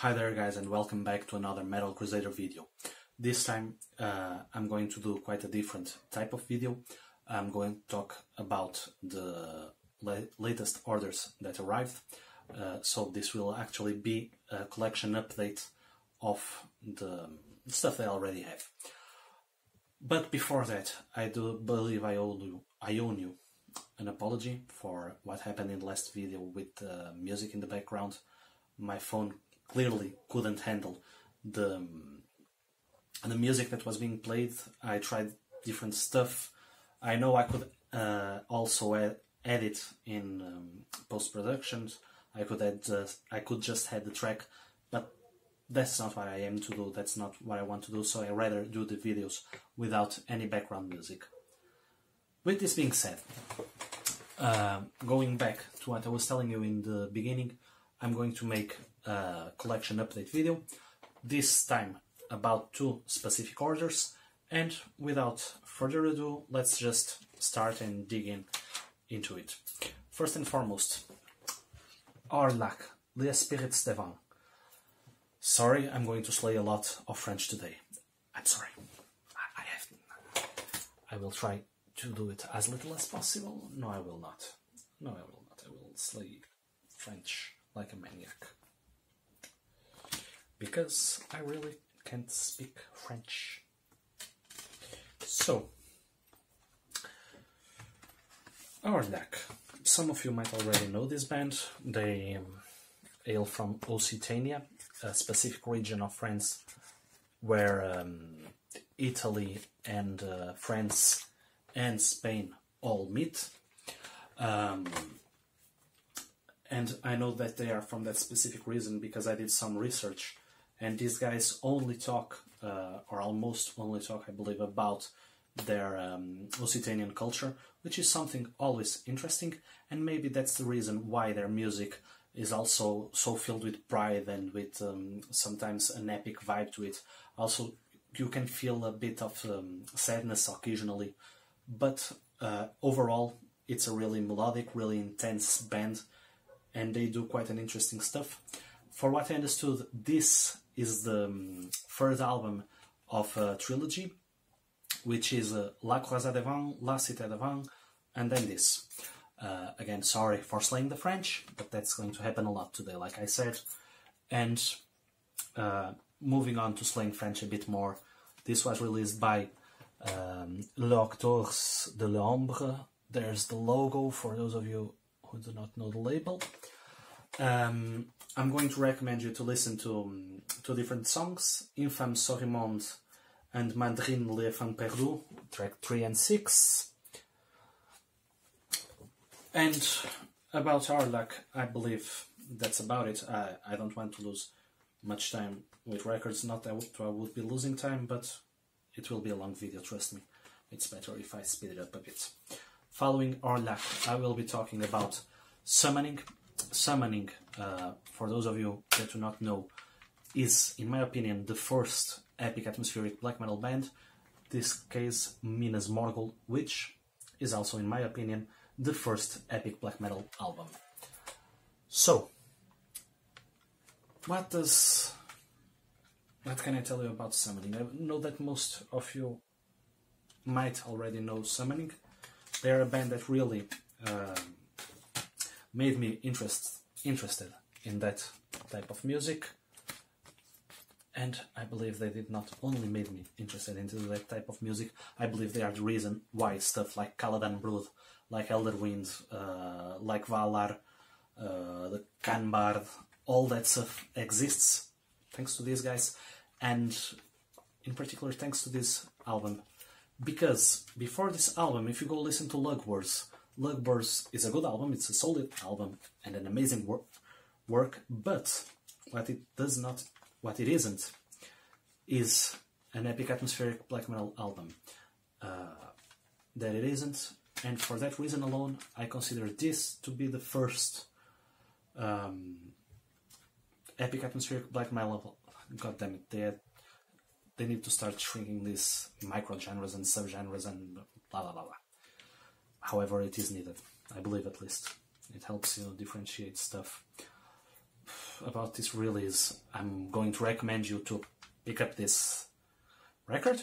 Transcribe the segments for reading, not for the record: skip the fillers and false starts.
Hi there guys, and welcome back to another Metal Crusader video. This time I'm going to do quite a different type of video. I'm going to talk about the latest orders that arrived. So this will actually be a collection update of the stuff that I already have. But before that, I do believe I owe you an apology for what happened in the last video with the music in the background. My phone clearly couldn't handle the music that was being played. I tried different stuff. I know I could also edit in post-production. I could just add the track, but that's not what I aim to do. That's not what I want to do. So I rather do the videos without any background music. With this being said, going back to what I was telling you in the beginning, I'm going to make a collection update video, this time about two specific orders, and without further ado, let's just start and dig into it. First and foremost, Orlac, Les Spirits Devant. Sorry, I'm going to slay a lot of French today. I'm sorry. I will try to do it as little as possible. No, I will not. No, I will not. I will slay French like a maniac. Because I really can't speak French. So, Orlac. Some of you might already know this band. They hail from Occitania, a specific region of France where Italy and France and Spain all meet. And I know that they are from that specific reason because I did some research, and these guys only talk, or almost only talk, I believe, about their Occitanian culture, which is something always interesting, and maybe that's the reason why their music is also so filled with pride and with sometimes an epic vibe to it. Also, you can feel a bit of sadness occasionally, but overall, it's a really melodic, really intense band, and they do quite an interesting stuff. For what I understood, this is the third album of a trilogy, which is La Crusader Devant, La Cité Devant, and then this. Again, sorry for slaying the French, but that's going to happen a lot today, like I said. And moving on to slaying French a bit more, this was released by L'Octors de l'Ombre. There's the logo for those of you who do not know the label. I'm going to recommend you to listen to two different songs, Infâme Sorrimonde and Mandarin l'Enfant Perdu, track 3 and 6. And about Orlac, I believe that's about it. I don't want to lose much time with records, not that I would be losing time, but it will be a long video, trust me. It's better if I speed it up a bit. Following Orlac, I will be talking about Summoning. Summoning, for those of you that do not know, is, in my opinion, the first epic atmospheric black metal band. This case, Minas Morgul, which is also, in my opinion, the first epic black metal album. So, what can I tell you about Summoning? I know that most of you might already know Summoning. They're a band that really made me interested in that type of music, and I believe they did not only made me interested into that type of music, I believe they are the reason why stuff like Caladan Brood, like Elderwind, like Valar, the Canbard, all that stuff exists thanks to these guys, and in particular thanks to this album. Because before this album, if you go listen to Lugburs is a good album, it's a solid album and an amazing work, but what it isn't is an epic atmospheric black metal album. That it isn't, and for that reason alone, I consider this to be the first epic atmospheric black metal. God damn it, they need to start shrinking these micro-genres and sub-genres and blah blah blah blah. However, it is needed, I believe, at least. It helps you differentiate stuff. about this release, I'm going to recommend you to pick up this record.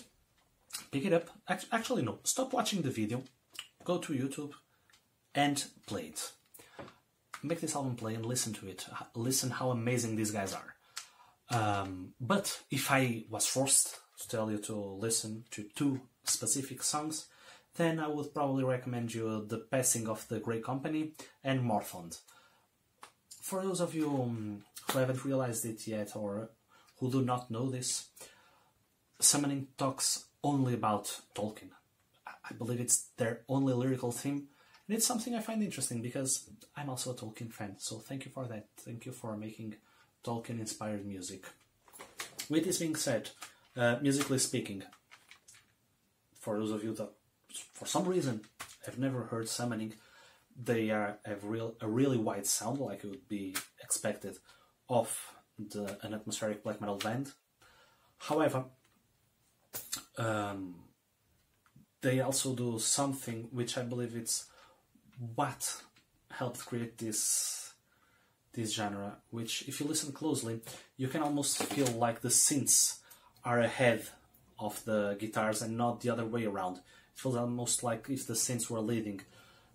Pick it up. Actually, no. Stop watching the video. Go to YouTube and play it. Make this album play and listen to it. Listen how amazing these guys are. But if I was forced to tell you to listen to 2 specific songs, then I would probably recommend you The Passing of the Grey Company and Morthond. For those of you who haven't realized it yet or who do not know this, Summoning talks only about Tolkien. I believe it's their only lyrical theme, and it's something I find interesting because I'm also a Tolkien fan, so thank you for that. Thank you for making Tolkien-inspired music. With this being said, musically speaking, for those of you that for some reason have never heard Summoning, they have a really wide sound, like it would be expected of an atmospheric black metal band. However, they also do something which I believe it's what helped create this genre, which if you listen closely, you can almost feel like the synths are ahead of the guitars and not the other way around. It feels almost like if the synths were leading.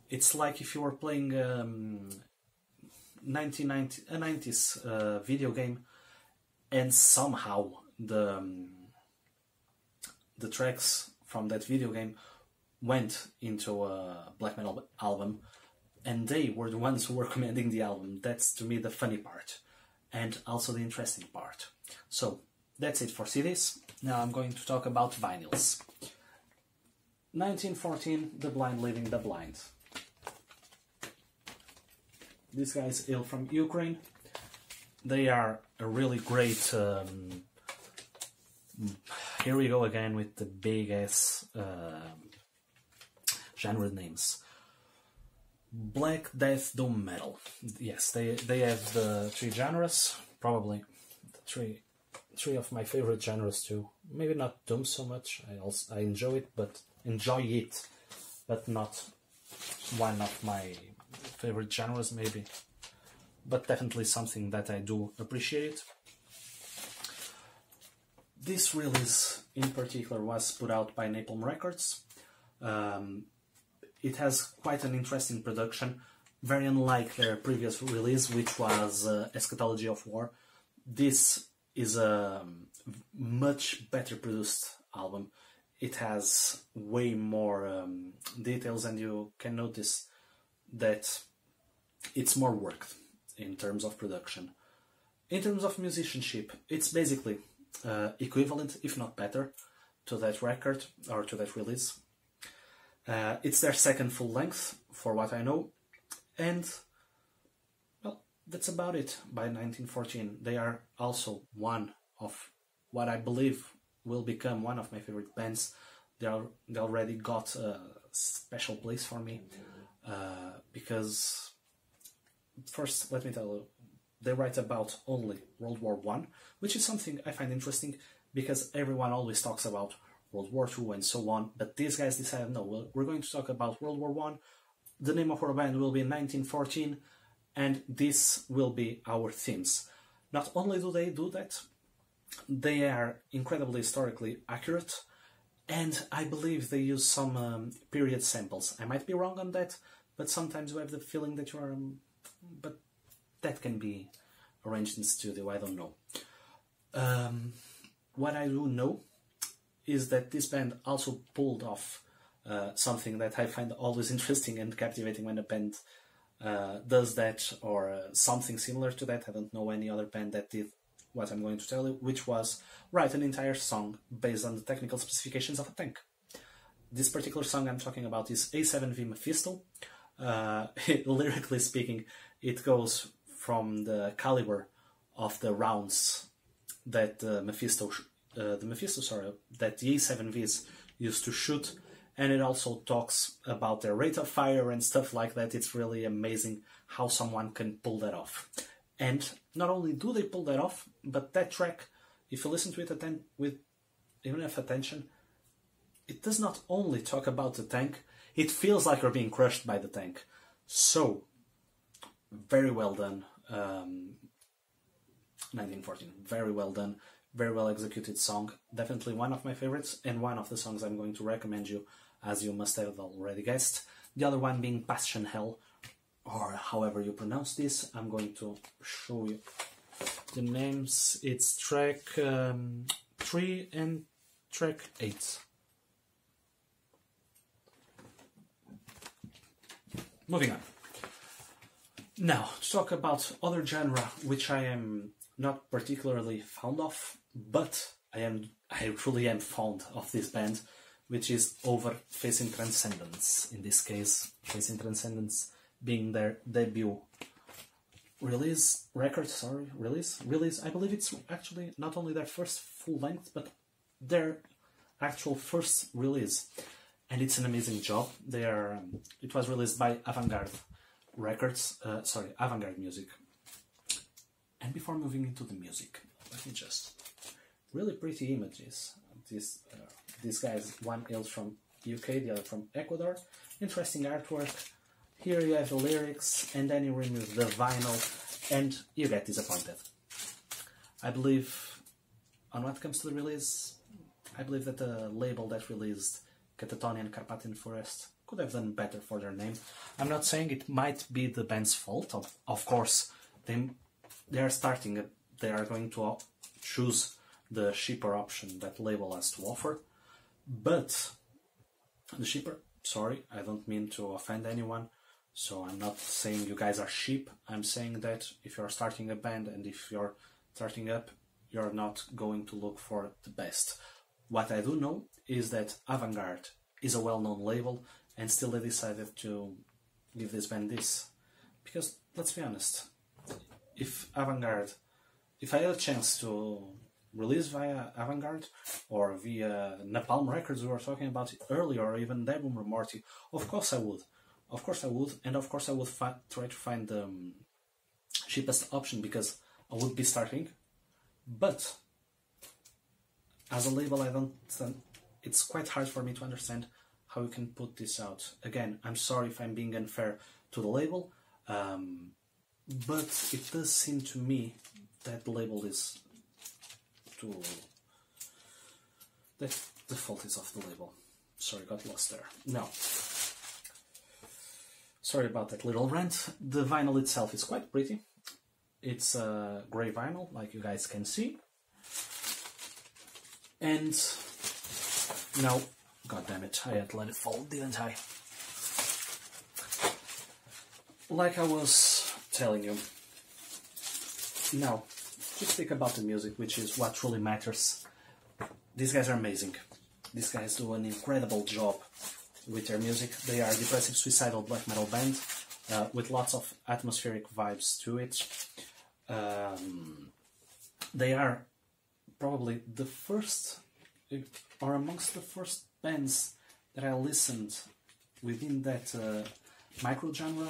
It's like if you were playing a 90s video game, and somehow the tracks from that video game went into a black metal album, and they were the ones who were commanding the album. That's to me the funny part, and also the interesting part. So that's it for CDs. Now I'm going to talk about vinyls. 1914, The Blind Leading the Blind. These guys hail from Ukraine. They are a really great... here we go again with the big ass genre names. Black Death Doom Metal. Yes, they have the 3 genres, probably the three of my favorite genres too. Maybe not Doom so much. I enjoy it, but not one of my favorite genres maybe. But definitely something that I do appreciate. This release in particular was put out by Napalm Records. It has quite an interesting production, very unlike their previous release, which was Eschatology of War. This is a much better produced album. It has way more details, and you can notice that it's more worked in terms of production. In terms of musicianship, it's basically equivalent, if not better, to that record or to that release. It's their second full length, for what I know, and well, that's about it. By 1914, they are also one of what I believe will become one of my favorite bands. They already got a special place for me because first, let me tell you, they write about only World War I, which is something I find interesting because everyone always talks about World War II and so on, but these guys decided, no, we're going to talk about World War I, the name of our band will be 1914, and this will be our themes. Not only do they do that, they are incredibly historically accurate, and I believe they use some period samples. I might be wrong on that, but sometimes you have the feeling that you are... but that can be arranged in studio, I don't know. What I do know is that this band also pulled off something that I find always interesting and captivating when a band does that, or something similar to that. I don't know any other band that did what I'm going to tell you, which was write an entire song based on the technical specifications of a tank. This particular song I'm talking about is A7V Mephisto. Lyrically speaking, it goes from the caliber of the rounds that the A7Vs used to shoot, and it also talks about their rate of fire and stuff like that. It's really amazing how someone can pull that off. And not only do they pull that off, but that track, if you listen to it with enough attention, it does not only talk about the tank, it feels like you're being crushed by the tank. So, very well done. 1914. Very well done, very well executed song. Definitely one of my favorites, and one of the songs I'm going to recommend you, as you must have already guessed. The other one being Passion Hell, or however you pronounce this. I'm going to show you the names. It's track 3 and track 8. Moving on. Now, to talk about other genre which I am not particularly fond of, but I truly am fond of this band, which is Over Facing Transcendence. In this case, Facing Transcendence being their debut release. I believe it's actually not only their first full length, but their actual first release. And it's an amazing job. It was released by Avant-Garde Records, Avant-Garde Music. And before moving into the music, let me just... Really pretty images. These guys, one hails from UK, the other from Ecuador. Interesting artwork. Here you have the lyrics, and then you remove the vinyl, and you get disappointed. I believe, on what comes to the release, I believe that the label that released Catatonian Carpathian Forest could have done better for their name. I'm not saying it might be the band's fault. Of course, they are starting. They are going to choose the cheaper option that label has to offer. But the cheaper, sorry, I don't mean to offend anyone. So I'm not saying you guys are cheap. I'm saying that if you're starting a band and if you're starting up, you're not going to look for the best. What I do know is that Avant-Garde is a well-known label, and still they decided to give this band this. Because, let's be honest, if I had a chance to release via Avant-Garde or via Napalm Records we were talking about it earlier, or even Devil Morty, of course I would. Of course I would, and of course I would try to find the cheapest option, because I would be starting. But as a label, it's quite hard for me to understand how you can put this out. Again, I'm sorry if I'm being unfair to the label, but it does seem to me that the label is that the fault is of the label. Sorry, got lost there. No. Sorry about that little rant. The vinyl itself is quite pretty. It's a grey vinyl, like you guys can see. And now, god damn it, I had to let it fall, didn't I? Like I was telling you. Now, to speak about the music, which is what truly matters. These guys are amazing. These guys do an incredible job with their music. They are a depressive, suicidal black metal band with lots of atmospheric vibes to it. They are probably the first, or amongst the first bands that I listened within that micro-genre,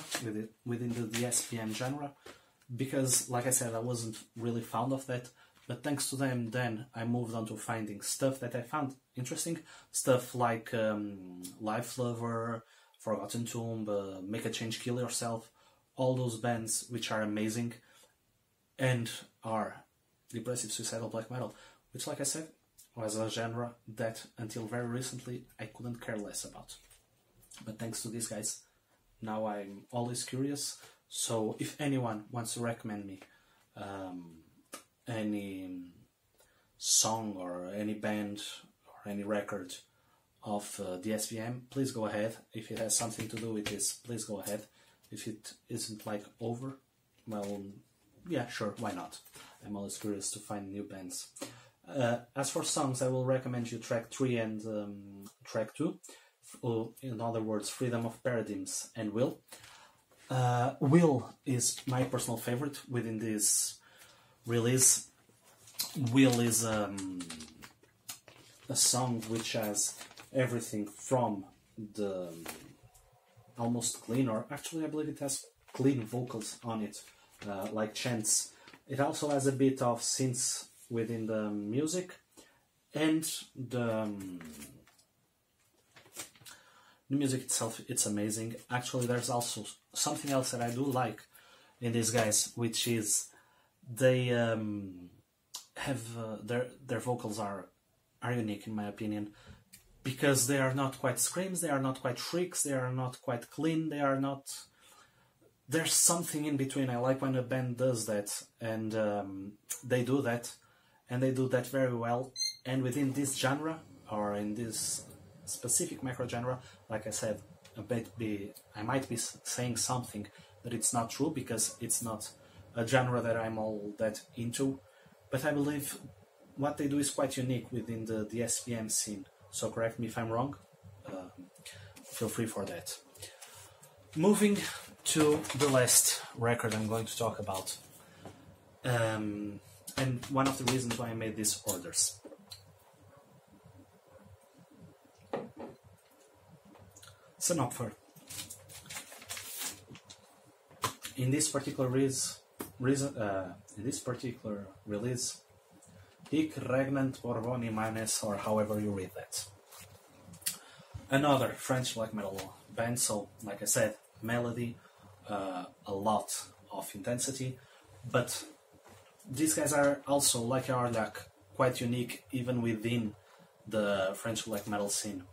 within the DSPM genre, because, like I said, I wasn't really fond of that. But thanks to them, then I moved on to finding stuff that I found interesting. Stuff like Life Lover, Forgotten Tomb, Make a Change, Kill Yourself. All those bands which are amazing and are depressive, suicidal black metal. Which, like I said, was a genre that until very recently I couldn't care less about. But thanks to these guys, now I'm always curious. So if anyone wants to recommend me any song or any band or any record of DSPM, please go ahead. If it has something to do with this, please go ahead. If it isn't like over, well, yeah, sure, why not? I'm always curious to find new bands. As for songs, I will recommend you track 3 and track 2. In other words, Freedom of Paradigms and Will. Will is my personal favorite within this release. Will is a song which has everything from the almost clean, or actually I believe it has clean vocals on it, like chants. It also has a bit of synths within the music, and the music itself, it's amazing. Actually, there's also something else that I do like in these guys, which is They have their vocals are unique in my opinion, because they are not quite screams, they are not quite shrieks, they are not quite clean, they are not. There's something in between. I like when a band does that, and they do that, and they do that very well. And within this genre, or in this specific macro genre, like I said, I might be saying something that it's not true, because it's not a genre that I'm all that into, but I believe what they do is quite unique within the SPM scene. So correct me if I'm wrong, feel free for that. Moving to the last record I'm going to talk about, and one of the reasons why I made these orders. Sonopfer. In this particular release, Hic regnant Borboni manes, or however you read that. Another French black metal band, so like I said, melody, a lot of intensity, but these guys are also, like Arlac, quite unique even within the French black metal scene,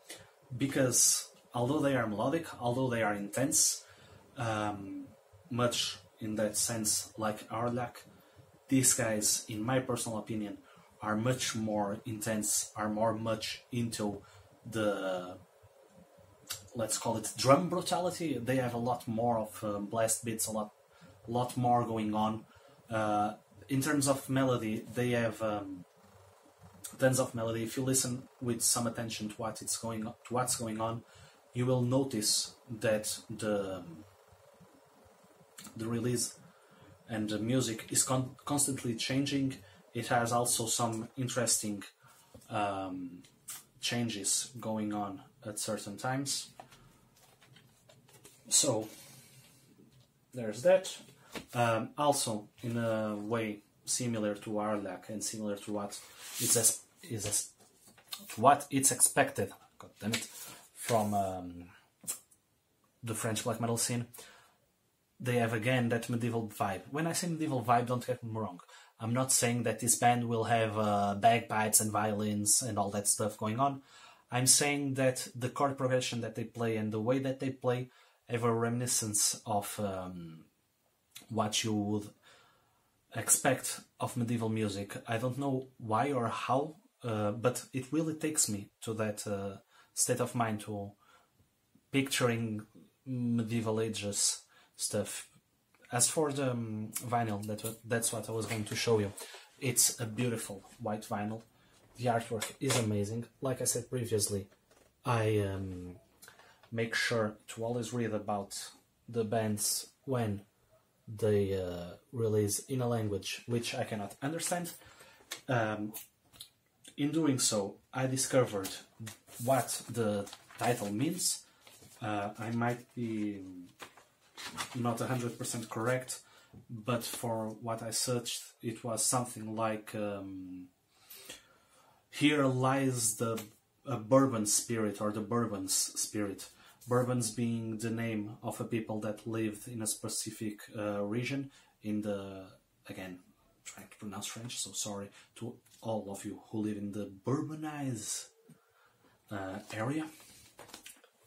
because although they are melodic, although they are intense, much in that sense like Arlac, these guys, in my personal opinion, are much more intense, are much into the, let's call it, drum brutality. They have a lot more of blast beats, a lot more going on. In terms of melody, they have tons of melody. If you listen with some attention to what's going on, you will notice that the release and the music is constantly changing. It has also some interesting changes going on at certain times. So there's that. Also, in a way similar to Arlac and similar to what it's expected, God damn it, from the French black metal scene, they have again that medieval vibe. When I say medieval vibe, don't get me wrong. I'm not saying that this band will have bagpipes and violins and all that stuff going on. I'm saying that the chord progression that they play and the way that they play have a reminiscence of what you would expect of medieval music. I don't know why or how, but it really takes me to that state of mind, to picturing medieval ages stuff. As for the vinyl, that's what I was going to show you. It's a beautiful white vinyl. The artwork is amazing. Like I said previously, I make sure to always read about the bands when they release in a language which I cannot understand. In doing so, I discovered what the title means. I might be not 100% correct, but for what I searched, it was something like here lies the Bourbon spirit, or the Bourbons spirit. Bourbons being the name of a people that lived in a specific region in the, again, trying to pronounce French, so sorry to all of you who live in the Bourbonized area.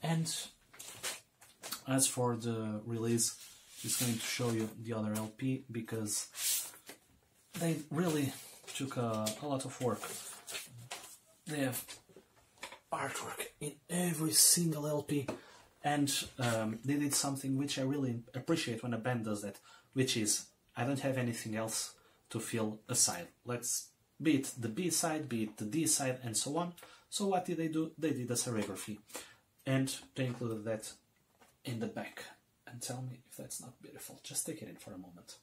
And as for the release, I'm just going to show you the other LP, because they really took a lot of work. They have artwork in every single LP, and they did something which I really appreciate when a band does that, which is, I don't have anything else to fill a side. Let's be it the B side, be it the D side, and so on. So what did they do? They did a serigraphy, and they included that in the back. And tell me if that's not beautiful. Just take it in for a moment.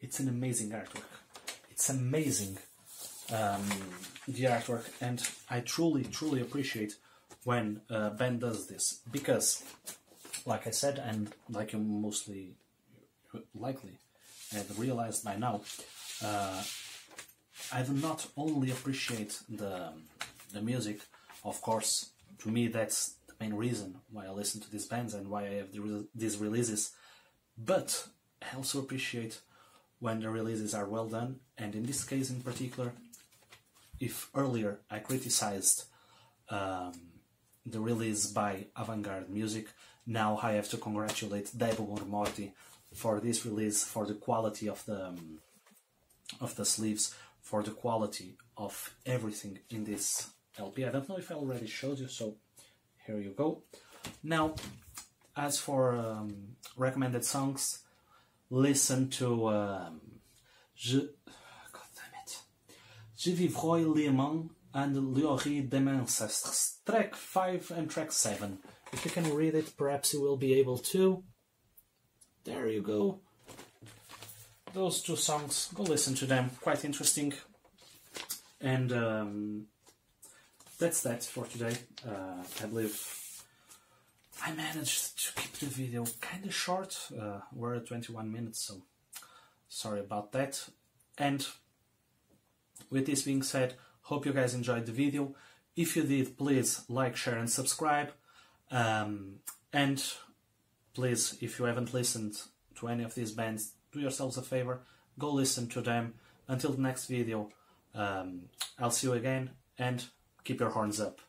It's an amazing artwork. It's amazing, the artwork, and I truly appreciate when a band does this, because, like I said, and like you mostly likely have realized by now, I do not only appreciate the music. Of course, to me that's the main reason why I listen to these bands and why I have these releases, but I also appreciate when the releases are well done, and in this case in particular, if earlier I criticized the release by Avant-Garde Music, now I have to congratulate Debo Morty for this release, for the quality of the sleeves, for the quality of everything in this LP. I don't know if I already showed you, so here you go. Now, as for recommended songs, listen to Je vivrai les mains and l'oreille des mes ancêtres, track 5 and track 7. If you can read it, perhaps you will be able to. There you go. Those two songs, go listen to them, quite interesting. And that's that for today. I believe I managed to keep the video kind of short. We're at 21 minutes, so sorry about that. And with this being said, hope you guys enjoyed the video. If you did, please like, share and subscribe. And please, if you haven't listened to any of these bands, do yourselves a favor, go listen to them. Until the next video, I'll see you again, and keep your horns up.